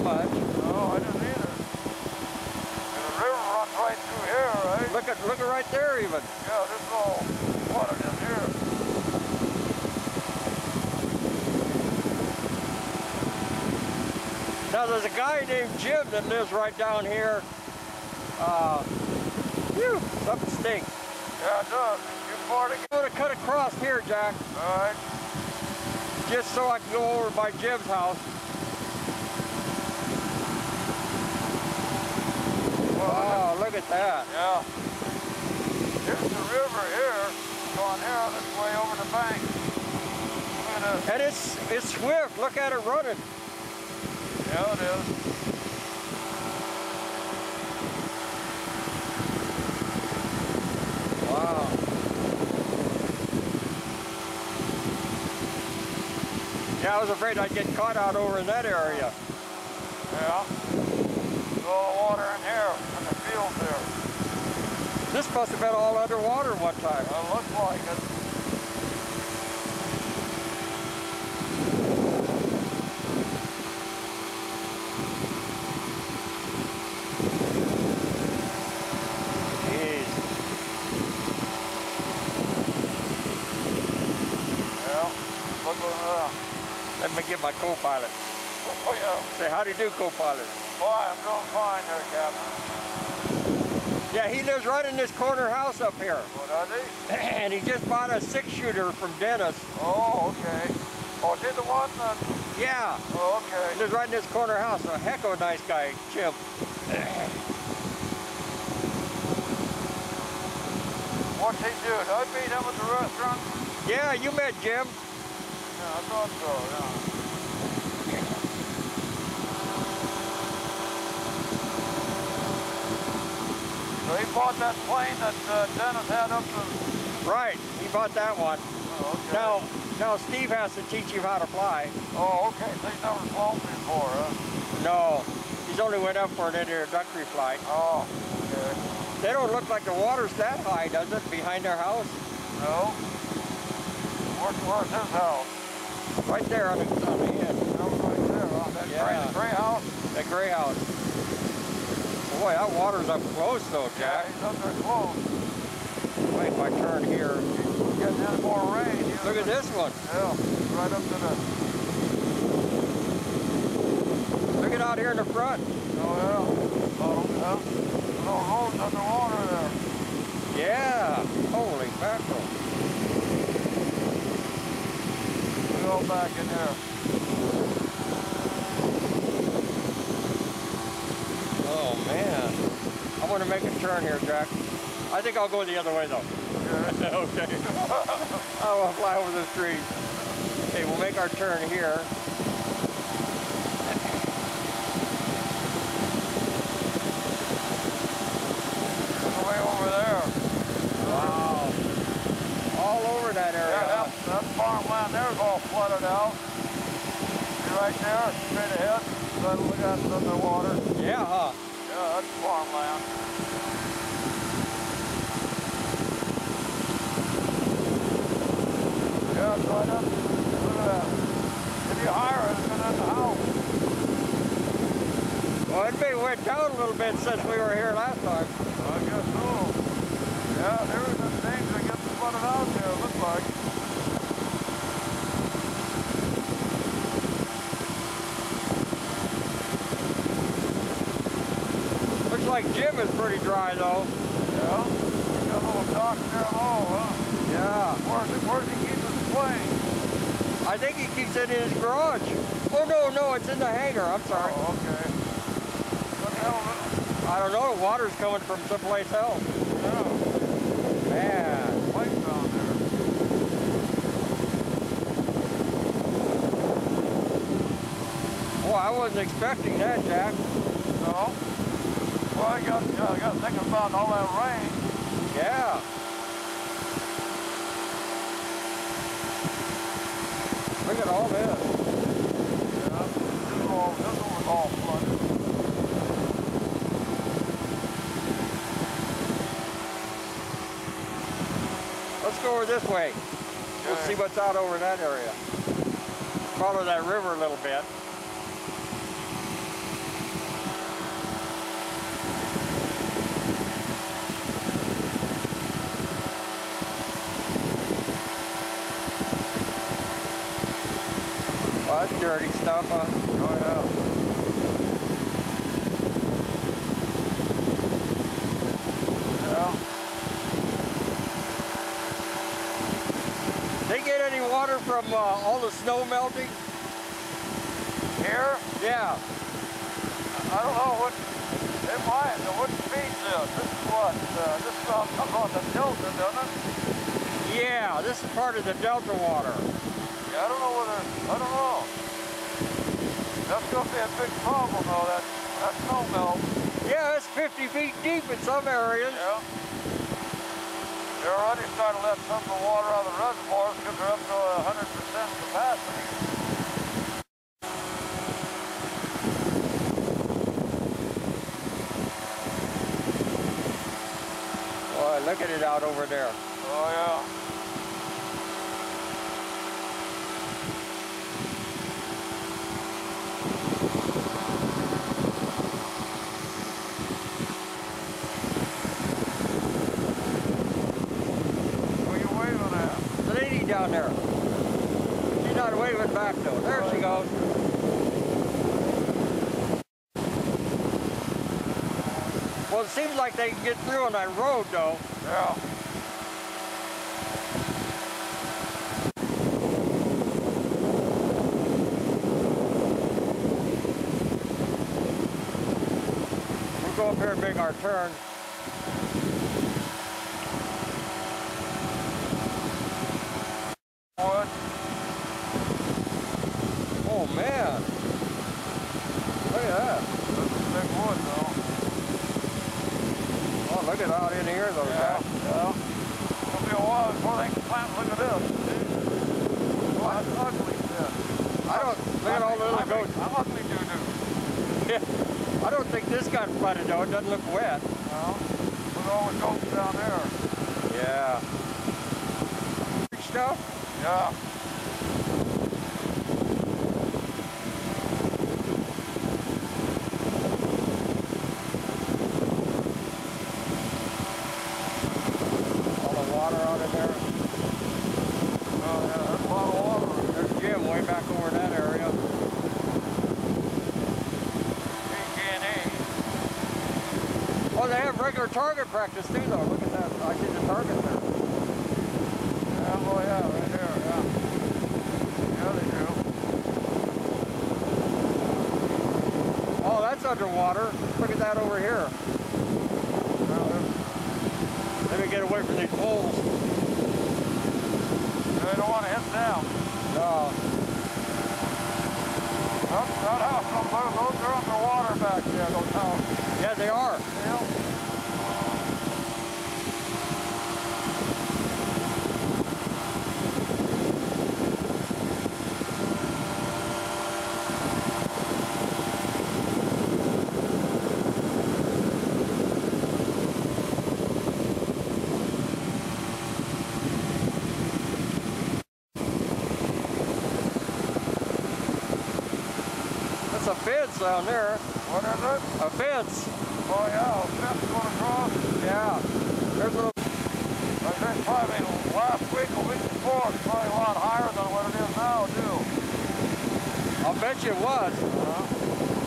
much. No, I didn't either. And the river runs right through here, right? Look at right there even. Yeah, this is all flooded in here. Now there's a guy named Jim that lives right down here. Phew, something stinks. Yeah, it does. You party? I'm gonna cut across here, Jack. All right. Just so I can go over by Jim's house. Wow, look at that. Yeah. Here's the river here. Going here on its way over the bank. Look at this. And it's swift. Look at it running. Yeah, it is. Wow. Yeah, I was afraid I'd get caught out over in that area. Yeah. There's all the water in here, in the field there. This must have been all underwater one time. It looks like it. Jeez. Yeah. Look at that. Let me get my co-pilot. Oh, yeah. Say, how do you do, co-pilot? Boy, I'm doing fine there, Captain. Yeah, he lives right in this corner house up here. What does he? And he just bought a 6-shooter from Dennis. Oh, okay. Oh, did the one that? Yeah. Oh, okay. He lives right in this corner house. A heck of a nice guy, Jim. What's he do? Did I meet him at the restaurant? Yeah, you met Jim. Yeah, I thought so, yeah. So he bought that plane that Dennis had up to... Right, he bought that one. Oh, okay. Now Steve has to teach him how to fly. Oh, okay. So he's never flown before, huh? No, he's only went up for an introductory flight. Oh, okay. They don't look like the water's that high, does it, behind their house? No. Where's his house? Right there on the end. That was right there, huh? That gray house? That gray house. Boy, that water's up close though, Yeah, Jack. he's up there close. Wait, if I turn here. He's getting in more rain. Look at this one. Yeah, right up to the... Look at out here in the front. Oh, yeah. Oh, yeah. Little roads underwater there. Yeah. Holy mackerel. We go back in there. Oh, man. I'm going to make a turn here, Jack. I think I'll go the other way, though. Okay. Okay. I will fly over the trees. Okay, we'll make our turn here. Way over there. Wow. All over that area. Yeah, that farmland there's all flooded out. See right there, straight ahead. Look at it underwater. Yeah, huh? Yeah, that's farmland. Yeah, it's right up. Look at that. If you hire it, it's in the house. Well, it may went down a little bit since we were here last time. I guess so. Yeah, there was some things that get flooded out there, it looks like. Looks like Jim is pretty dry, though. Yeah. Got a little dock there and all, huh? Yeah. Where's he keep his plane? I think he keeps it in his garage. Oh, no, it's in the hangar. I'm sorry. Oh, okay. What the hell is it? I don't know. Water's coming from someplace else. Yeah. Man. Plane down there. Boy, I wasn't expecting that, Jack. No? Well, I got thinking about all that rain. Yeah. Look at all this. Yeah. This one was all flooded. Let's go over this way. We'll Okay. see what's out over in that area. Follow that river a little bit. dirty stuff, huh? Oh yeah. They get any water from all the snow melting? Here? Yeah. I don't know what, it might, what speed this? This is what, this comes on the delta, doesn't it? Yeah, this is part of the delta water. Yeah, I don't know whether, I don't know. That's going to be a big problem though, that snow melt. Yeah, it's 50 feet deep in some areas. Yeah. They're already starting to let some of the water out of the reservoirs because they're up to 100% capacity. Boy, look at it out over there. Oh yeah. Down there. She's not waving back though. There she goes. Well, it seems like they can get through on that road though. Yeah. We'll go up here and make our turn. Oh man, look at that. That's a big wood though. Oh, look at out in here though. Yeah, yeah. It'll be a while before they can plant. Look at this. Well, that's ugly shit. I don't, look at all the little goats. I'm ugly doo-doo. Yeah, I don't think this got flooded though. It doesn't look wet. No. Look at all the goats down there. Yeah. Stuff? Yeah. Regular target practice too though. Look at that. I see the target there. Yeah, oh yeah, right there, yeah. Yeah, they do. Oh, that's underwater. Look at that over here. Let me get away from these poles. They don't want to hit down. No. That house, those are underwater back there, those houses. Yeah, they are. Yeah. A fence down there. What is it? A fence. Oh yeah, a fence going across. Yeah. There's a little. I think probably last week or week before, it's probably a lot higher than what it is now, too. I'll bet you it was. Uh-huh.